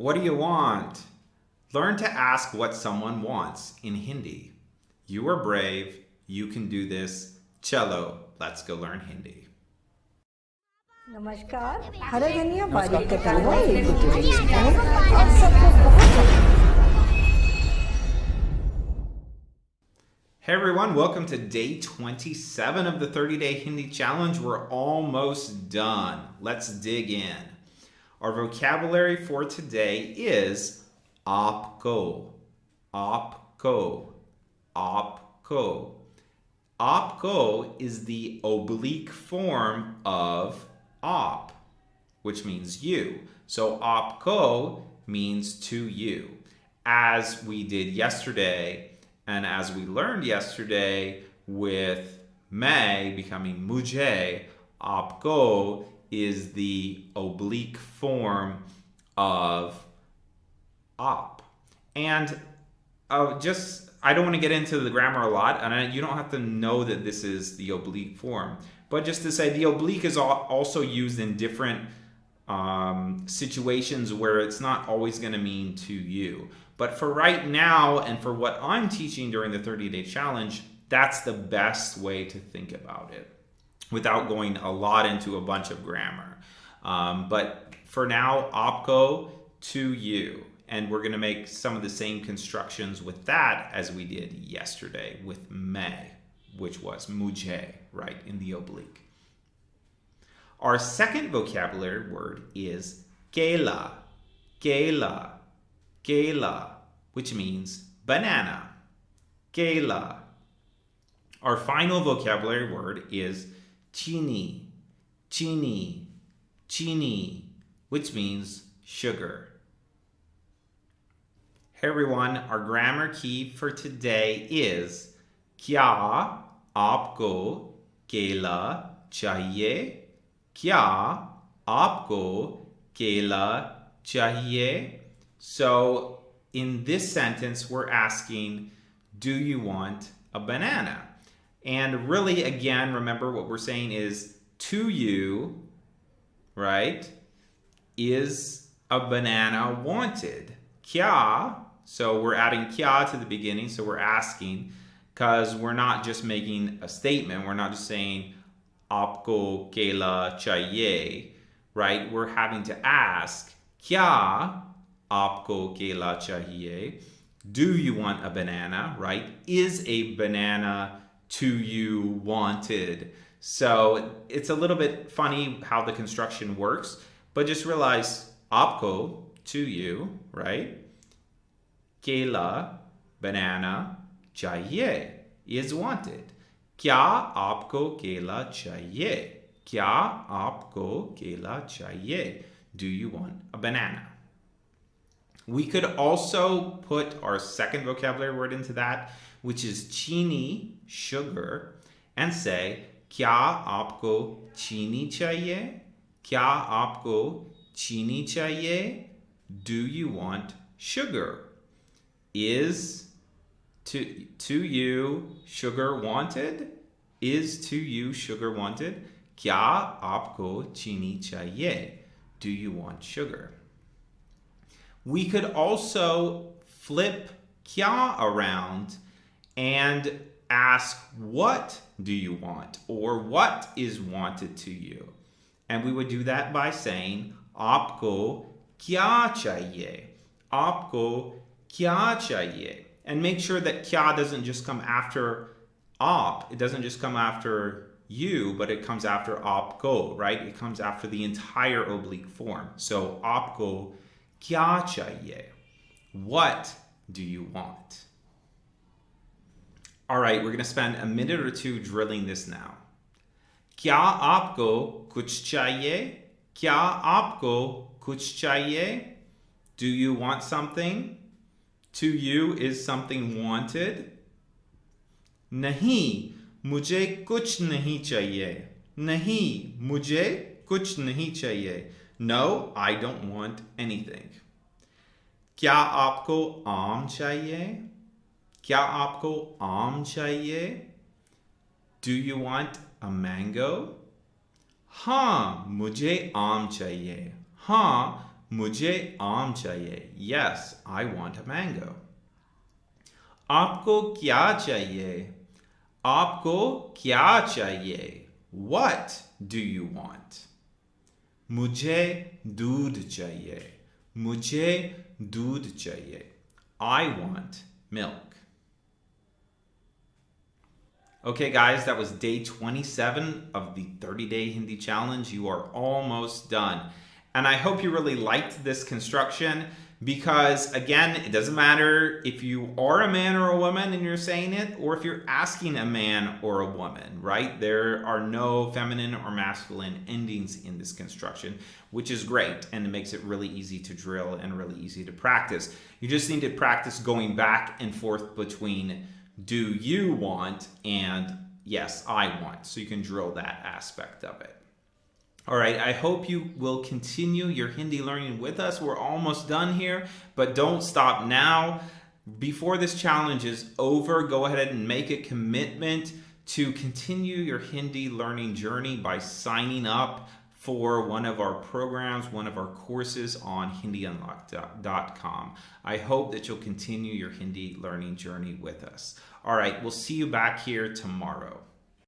What do you want? Learn to ask what someone wants in Hindi. You are brave. You can do this. Chalo, let's go learn Hindi. नमस्कार हरा धनिया बारीक कटा हुआ एक कटोरी लेना है आप सबको बहुत Hey everyone, welcome to day 27 of the 30-day Hindi challenge. We're almost done. Let's dig in. Our vocabulary for today is aapko, aapko, aapko. Aapko is the oblique form of op, which means you. So aapko means to you. As we did yesterday, and as we learned yesterday with मैं becoming mujhe, aapko is the oblique form of op. And I don't want to get into the grammar a lot, and you don't have to know that this is the oblique form. But just to say, the oblique is also used in different situations where it's not always going to mean to you. But for right now, and for what I'm teaching during the 30-day challenge, that's the best way to think about it without going a lot into a bunch of grammar. But for now, aapko, to you. And we're going to make some of the same constructions with that as we did yesterday with मैं, which was mujhe, right, in the oblique. Our second vocabulary word is kela, kela, kela, which means banana, kela. Our final vocabulary word is chini, chini, chini, which means sugar. Hey everyone, our grammar key for today is क्या आपको केला चाहिए? क्या आपको केला चाहिए? So in this sentence, we're asking, do you want a banana? And really, again, remember what we're saying is to you, right, is a banana wanted. Kya, so we're adding kya to the beginning, so we're asking, because we're not just making a statement, we're not just saying आपको केला चाहिए, right? We're having to ask, क्या आपको केला चाहिए? Do you want a banana, right? Is a banana to you wanted? So it's a little bit funny how the construction works, but just realize आपको, to you, right? Kela, banana, चाहिए, is wanted. क्या आपको केला चाहिए? क्या आपको केला चाहिए? Do you want a banana? We could also put our second vocabulary word into that, which is chini, sugar, and say, क्या आपको चीनी चाहिए? क्या आपको चीनी चाहिए? Do you want sugar? Is to you sugar wanted? Is to you sugar wanted? क्या आपको चीनी चाहिए? Do you want sugar? We could also flip kya around and ask, what do you want? Or what is wanted to you? And we would do that by saying, आपको क्या चाहिए? आपको क्या चाहिए? And make sure that kya doesn't just come after op. It doesn't just come after you, but it comes after आपको, right? It comes after the entire oblique form. So आपको क्या चाहिए? What do you want? All right, we're going to spend a minute or two drilling this now. क्या आपको कुछ चाहिए? क्या आपको कुछ चाहिए? Do you want something? To you is something wanted. नहीं, मुझे कुछ नहीं चाहिए. नहीं, मुझे कुछ नहीं चाहिए. No, I don't want anything. क्या आपको आम चाहिए? क्या आपको आम चाहिए? Do you want a mango? हाँ, मुझे आम चाहिए. हाँ, मुझे आम चाहिए. Yes, I want a mango. आपको क्या चाहिए? आपको क्या चाहिए? What do you want? मुझे दूध चाहिए. मुझे दूध चाहिए. I want milk. Okay, guys, that was day 27 of the 30-day Hindi challenge. You are almost done. And I hope you really liked this construction because, again, it doesn't matter if you are a man or a woman and you're saying it, or if you're asking a man or a woman, right? There are no feminine or masculine endings in this construction, which is great, and it makes it really easy to drill and really easy to practice. You just need to practice going back and forth between do you want and yes, I want, so you can drill that aspect of it. All right, I hope you will continue your Hindi learning with us. We're almost done here, but don't stop now. Before this challenge is over, go ahead and make a commitment to continue your Hindi learning journey by signing up for one of our programs, one of our courses on HindiUnlocked.com. I hope that you'll continue your Hindi learning journey with us. All right, we'll see you back here tomorrow.